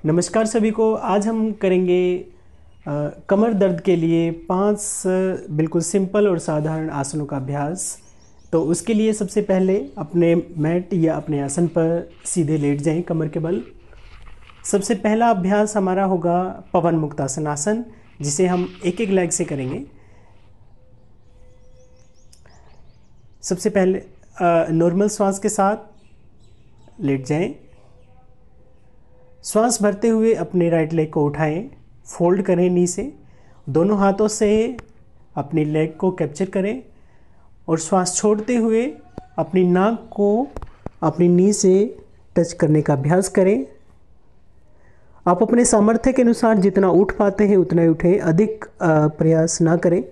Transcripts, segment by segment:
नमस्कार सभी को। आज हम करेंगे कमर दर्द के लिए 5 बिल्कुल सिंपल और साधारण आसनों का अभ्यास। तो उसके लिए सबसे पहले अपने मैट या अपने आसन पर सीधे लेट जाएं कमर के बल। सबसे पहला अभ्यास हमारा होगा पवन मुक्तासन आसन, जिसे हम एक एक लेग से करेंगे। सबसे पहले नॉर्मल श्वास के साथ लेट जाएं। श्वास भरते हुए अपने राइट लेग को उठाएं, फोल्ड करें नी से, दोनों हाथों से अपनी लेग को कैप्चर करें और श्वास छोड़ते हुए अपनी नाक को अपनी नी से टच करने का अभ्यास करें। आप अपने सामर्थ्य के अनुसार जितना उठ पाते हैं उतना ही उठें, अधिक प्रयास ना करें।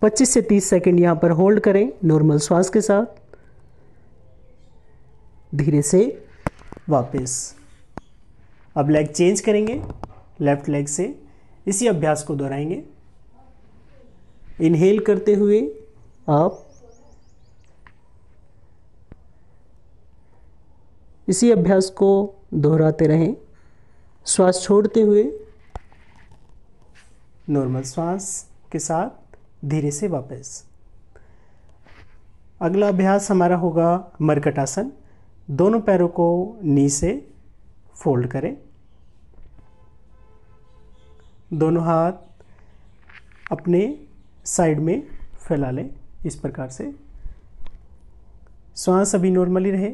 25 से 30 सेकंड यहाँ पर होल्ड करें नॉर्मल श्वास के साथ। धीरे से वापस। अब लेग चेंज करेंगे, लेफ्ट लेग से इसी अभ्यास को दोहराएंगे। इनहेल करते हुए आप इसी अभ्यास को दोहराते रहें। श्वास छोड़ते हुए नॉर्मल श्वास के साथ धीरे से वापस। अगला अभ्यास हमारा होगा मरकट आसन। दोनों पैरों को नी से फोल्ड करें, दोनों हाथ अपने साइड में फैला लें इस प्रकार से। श्वास अभी नॉर्मली रहे।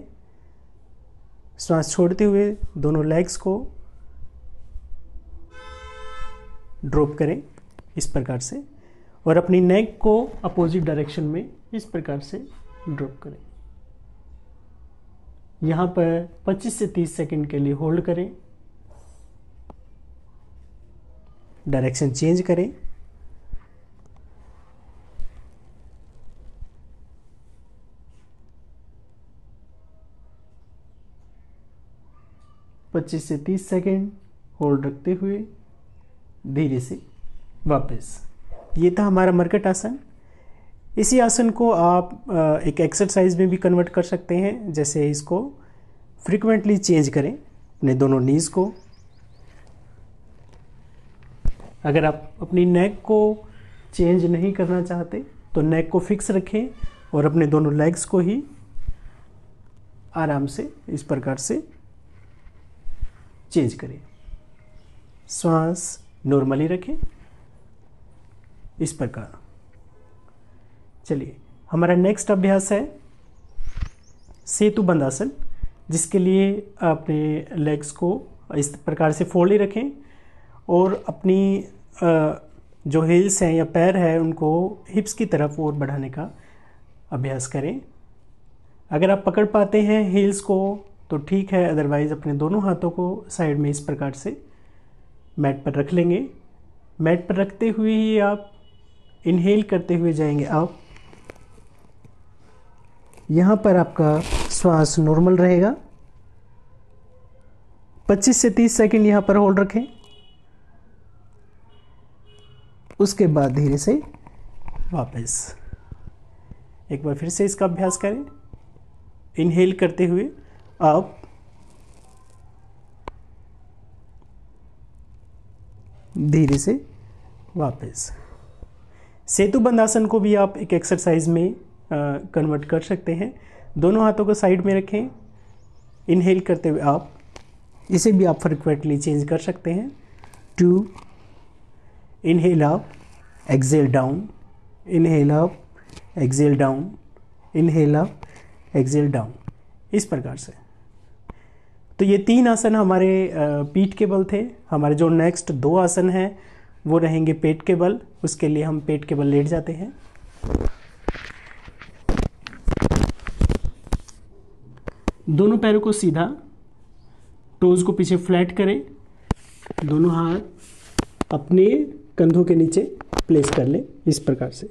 श्वास छोड़ते हुए दोनों लेग्स को ड्रॉप करें इस प्रकार से और अपनी नेक को अपोजिट डायरेक्शन में इस प्रकार से ड्रॉप करें। यहाँ पर 25 से 30 सेकंड के लिए होल्ड करें। डायरेक्शन चेंज करें। पच्चीस से 30 सेकंड होल्ड रखते हुए धीरे से वापस। ये था हमारा मरकट आसन। इसी आसन को आप एक एक्सरसाइज में भी कन्वर्ट कर सकते हैं। जैसे इसको फ्रीक्वेंटली चेंज करें अपने दोनों नीज़ को। अगर आप अपनी नेक को चेंज नहीं करना चाहते तो नेक को फिक्स रखें और अपने दोनों लेग्स को ही आराम से इस प्रकार से चेंज करें। श्वास नॉर्मली रखें इस प्रकार। चलिए, हमारा नेक्स्ट अभ्यास है सेतु बंद आसन, जिसके लिए अपने लेग्स को इस प्रकार से फोल्ड ही रखें और अपनी जो हील्स हैं या पैर है उनको हिप्स की तरफ और बढ़ाने का अभ्यास करें। अगर आप पकड़ पाते हैं हील्स को तो ठीक है, अदरवाइज अपने दोनों हाथों को साइड में इस प्रकार से मैट पर रख लेंगे। मैट पर रखते हुए ही आप इनहेल करते हुए जाएंगे आप। यहाँ पर आपका श्वास नॉर्मल रहेगा। 25 से 30 सेकंड यहाँ पर होल्ड रखें। उसके बाद धीरे से वापस। एक बार फिर से इसका अभ्यास करें। इनहेल करते हुए आप धीरे से वापस। सेतु बंद आसन को भी आप एक एक्सरसाइज में कन्वर्ट कर सकते हैं। दोनों हाथों को साइड में रखें। इनहेल करते हुए आप इसे भी आप फ्रिक्वेंटली चेंज कर सकते हैं। 2 inhale up, exhale down, inhale up, exhale down, inhale up, exhale down, इस प्रकार से। तो ये 3 आसन हमारे पीठ के बल थे। हमारे जो नेक्स्ट 2 आसन हैं वो रहेंगे पेट के बल। उसके लिए हम पेट के बल लेट जाते हैं। दोनों पैरों को सीधा, टोज को पीछे फ्लैट करें। दोनों हाथ अपने कंधों के नीचे प्लेस कर लें इस प्रकार से।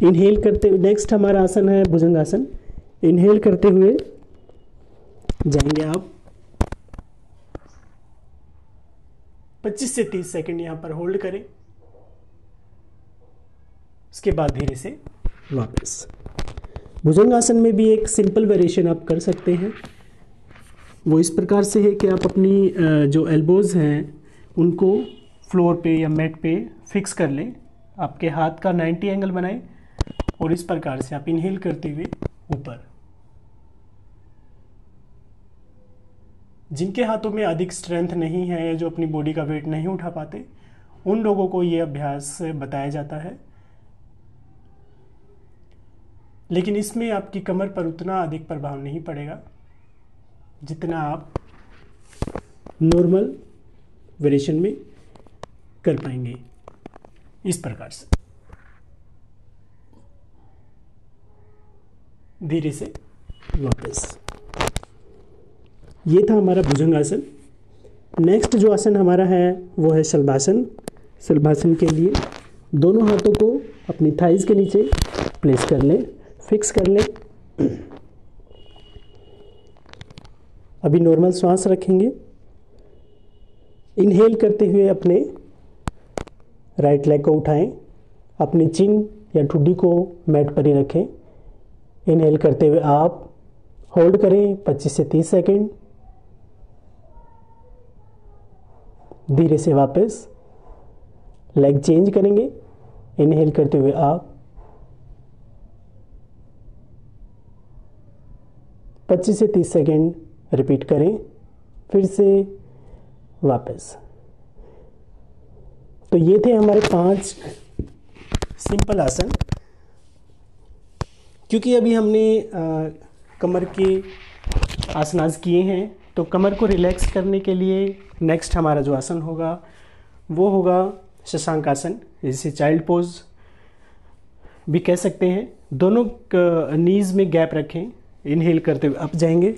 इनहेल करते हुए नेक्स्ट हमारा आसन है भुजंग आसन। इनहेल करते हुए जाएंगे आप। 25 से 30 सेकंड यहाँ पर होल्ड करें। उसके बाद धीरे से वापस। भुजंग आसन में भी एक सिंपल वेरिएशन आप कर सकते हैं। वो इस प्रकार से है कि आप अपनी जो एल्बोज़ हैं उनको फ्लोर पे या मैट पे फिक्स कर लें, आपके हाथ का 90 एंगल बनाएं और इस प्रकार से आप इनहेल करते हुए ऊपर। जिनके हाथों में अधिक स्ट्रेंथ नहीं है या जो अपनी बॉडी का वेट नहीं उठा पाते, उन लोगों को ये अभ्यास बताया जाता है, लेकिन इसमें आपकी कमर पर उतना अधिक प्रभाव नहीं पड़ेगा जितना आप नॉर्मल वेरिएशन में कर पाएंगे। इस प्रकार से धीरे से वापस। ये था हमारा भुजंगासन। नेक्स्ट जो आसन हमारा है वो है शलभासन। शलभासन के लिए दोनों हाथों को अपनी थाइज के नीचे प्लेस कर लें, फिक्स कर लें। अभी नॉर्मल श्वास रखेंगे। इनहेल करते हुए अपने राइट लेग को उठाएं, अपनी चिन या ठुड्डी को मैट पर ही रखें। इनहेल करते हुए आप होल्ड करें 25 से 30 सेकेंड। धीरे से वापस लेग चेंज करेंगे। इनहेल करते हुए आप 25 से 30 सेकेंड रिपीट करें, फिर से वापस। तो ये थे हमारे 5 सिंपल आसन। क्योंकि अभी हमने कमर के आसनास किए हैं, तो कमर को रिलैक्स करने के लिए नेक्स्ट हमारा जो आसन होगा वो होगा शशांक आसन, जिसे चाइल्ड पोज भी कह सकते हैं। दोनों नीज में गैप रखें। इनहेल करते हुए अप जाएंगे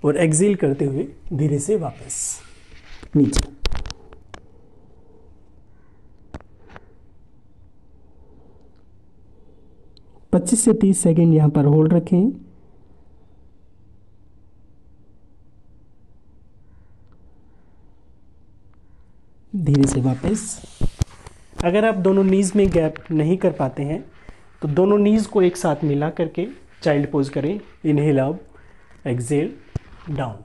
और एक्सेल करते हुए धीरे से वापस नीचे। पच्चीस से 30 सेकेंड यहाँ पर होल्ड रखें। धीरे से वापस। अगर आप दोनों नीज में गैप नहीं कर पाते हैं तो दोनों नीज को एक साथ मिला करके चाइल्ड पोज करें। Inhale up, exhale down.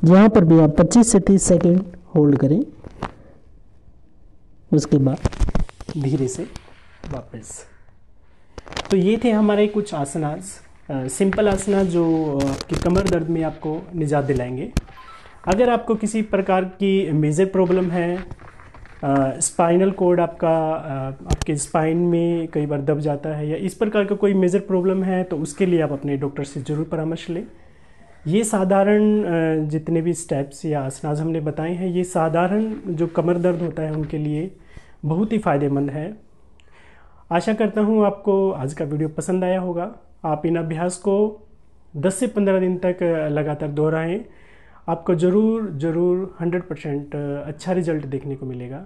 यहाँ पर भी आप 25 से 30 सेकेंड होल्ड करें, उसके बाद धीरे से वापस। तो ये थे हमारे कुछ आसनास, सिंपल आसना जो आपकी कमर दर्द में आपको निजात दिलाएंगे। अगर आपको किसी प्रकार की मेजर प्रॉब्लम है, स्पाइनल कोड आपका आपके स्पाइन में कई बार दब जाता है या इस प्रकार का कोई मेजर प्रॉब्लम है, तो उसके लिए आप अपने डॉक्टर से ज़रूर परामर्श लें। ये साधारण जितने भी स्टेप्स या आसनास हमने बताए हैं, ये साधारण जो कमर दर्द होता है उनके लिए बहुत ही फ़ायदेमंद है। आशा करता हूँ आपको आज का वीडियो पसंद आया होगा। आप इन अभ्यास को 10 से 15 दिन तक लगातार दोहराएं, आपको ज़रूर 100% अच्छा रिजल्ट देखने को मिलेगा।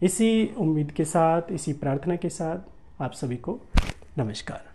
इसी उम्मीद के साथ, इसी प्रार्थना के साथ आप सभी को नमस्कार।